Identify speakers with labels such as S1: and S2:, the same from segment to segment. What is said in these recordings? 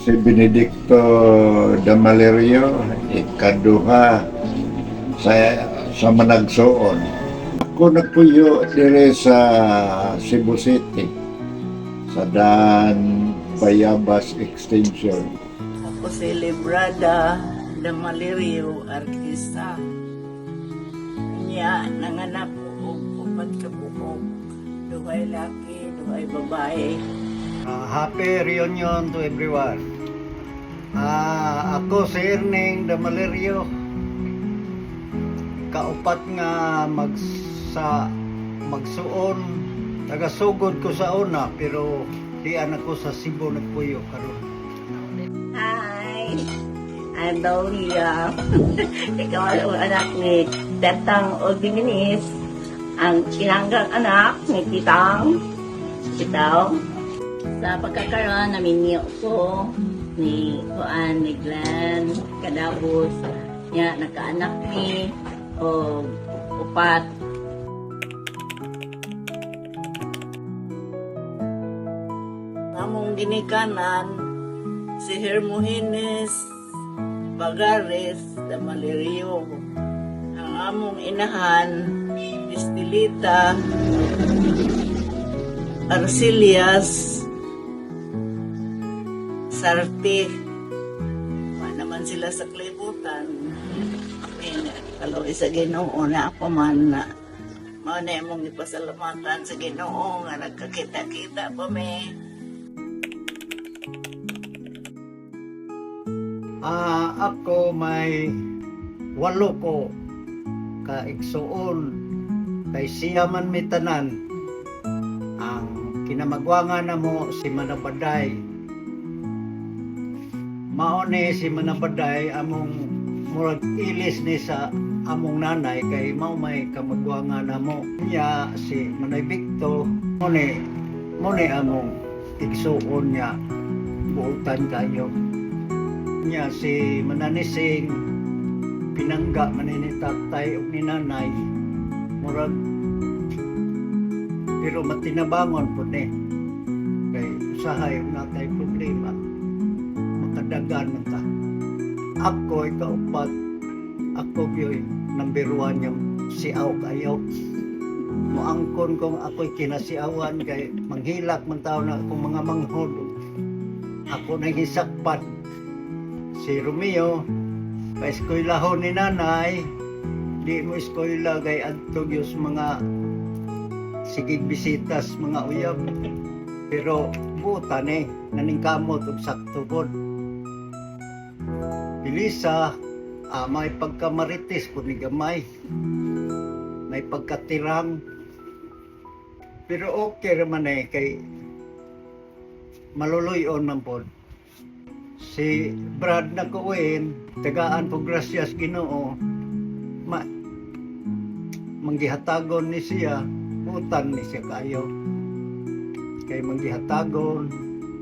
S1: si Benedicto Damalerio, ikaduha sa Managsoon. Ako nagpuyo dire sa Cebu City, sa Dan Bayabas Extension.
S2: Ako si Librada Damalerio, artista. Niya, nanganak ko upat ka buhok. Duhay laki, duhay babae.
S3: Happy reunion to everyone. Ako si Erning Damalerio. Kaupat nga magsuon. Tagasugod ko sa una pero di anak ko sa Cebu nagpuyo karon.
S2: Hi! I'm Daulia. Ikaw ang anak ni Tetang Odiminis. Ang kinanggang anak ni Titang. Sa pagkakaroon namin niyo ko ni Juan, ni Glenn, Kadabos, niya nakaanak ni o upat. Among ginikanan si Hermogenes Bagares Damalerio. Ang among inahan Estelita Arcelias Sarte. Naman sila sa klibutan. Kalau isa Ginoo na ako man na mao na imong ipasalamatan sa Ginoo nga nagkakita-kita pa me.
S3: Ako may 8 ko ka igsuon kay siya man may tanan. Ang kinamagwangan na mo si Manabaday. Maone si Manabaday among murag ilis ni sa among nanay kay mao may kamagwangan na mo. Niya si Manay Victo mone among igsuon niya buutan kayo. Niya si Mananising pinangga man ni tatay ug ni nanay murag pero matinabangon po ni kay usahay natay problema makadagan man ta. Ako ikaupat, ako yoy number 1 yung siaw kayo. Muangkon kong ako'y kinasiawan kay manghilak man tao na akong mga manghod. Ako nang hisakpat si Romeo kay eskwelahon ni nanay. Di mo eskwela kay adtog yung mga sigig bisitas mga uyab. Pero buta ni naningkamot ug sakto pod. Pilisa, may pagkamaritis po ni gamay. May pagkatirang. Pero okay naman kay maluluyon man po. Si Brad na kuwin, tagaan po gracias Ginoo. Manggihatagon ni siya, utan ni siya kayo. Kay manggihatagon,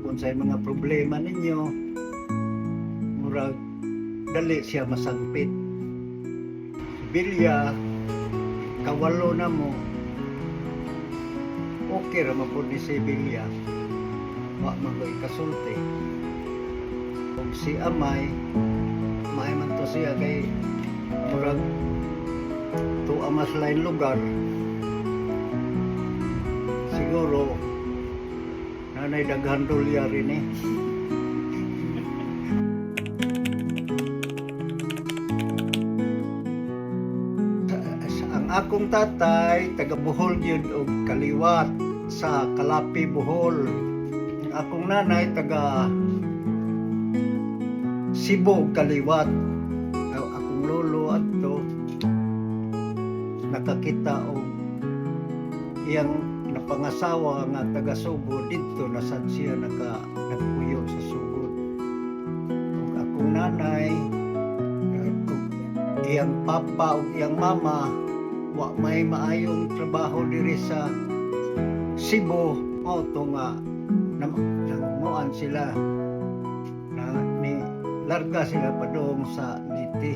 S3: kung sa mga problema ninyo, murag dali siya masagpit. Bilya, kawalo na mo. Okay raman po ni si Bilya. Wa magoy kasulti. Kung si Amay, man to siya kay murag to amas lain lugar. Siguro nanay daghan dolyar rin eh. Akong tatay taga Bohol gyud og Kaliwat sa Kalapi, Bohol. Akong nanay taga Cebu, Kaliwat. Akong lolo adto nakakita og iyang napangasawa nga taga Subo didto na sad siya nagpuyo sa sugod. Ug akong nanay iyang papa ug iyang mama wa may maayong trabaho diri sa Cebu. Auto nga namuan sila na ni larga sila padong sa Liti.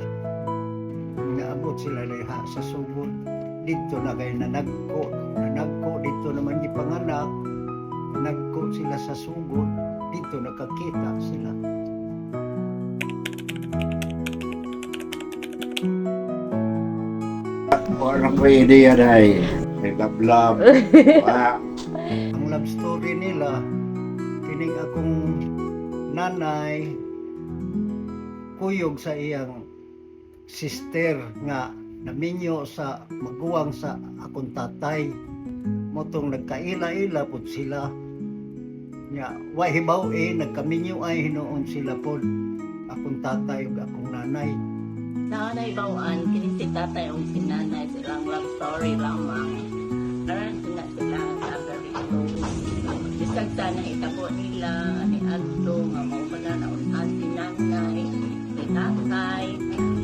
S3: Naabot sila diha sa Sugod. Dito na kay nanagko dito naman gipanganak. Nagko sila sa Sugod. Dito nakakita sila.
S1: Orang ko ideya dahil. May lablab.
S3: Ang love story nila, kining akong nanay, kuyog sa iyang sister nga naminyo sa maguwang sa akong tatay. Motong nagkaila-ila pud sila. Nya, way hibaw nagkaminyo ay hinoon sila pod. Akong tatay ug akong nanay.
S2: Nanay bawaan, kini si tatay o si nanay, silang love story lamang. Karan sila nagarito. Bisag sana itabo nila, ni Adto, nga maumana na unan si nanay, si tatay,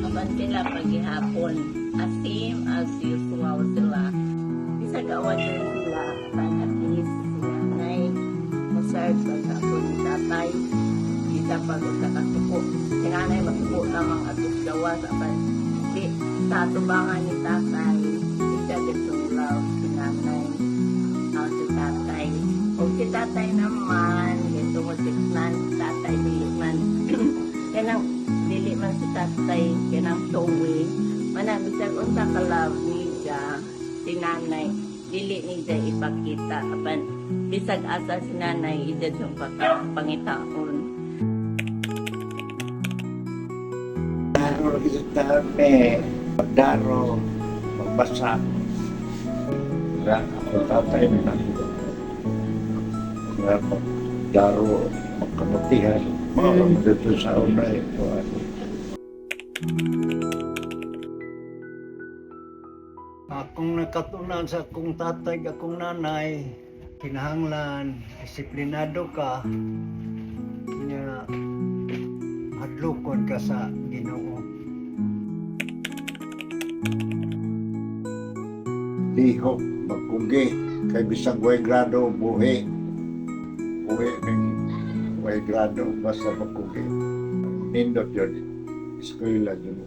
S2: aban sila paghihapon. As same as usual sila. Bisag awan din sila, aban at least si nanay, maserve sa ako ni tatay. Kita pagod sa kasuko. Si nanay masuko lamang atos gawa sa aban. Di, sa tubangan ni tatay, siya dito love si nanay. Si tatay. O si tatay naman, dito mo si tatay, dili man. Kanang, dili man si tatay, kanang sowe. Manabisag unta ka love niya, si nanay, dili niya ipakita. Apan, bisag asa si nanay, ida yung pangitaon.
S1: Daro kita tape, pagdaro, magbasa. Kaya ako tatay na kaya pagdaro, magkamutihan. Dito sa una ito.
S3: Akong nakatunan sa akong tatay, akong nanay, kinahanglan, disiplinado ka, nya hadlokon ka sa Ginoo.
S1: Lihok, magpugi, kay bisag way grado, buhi. Buhi ng way grado, basta magpugi. Nindot yun, eskwela yun.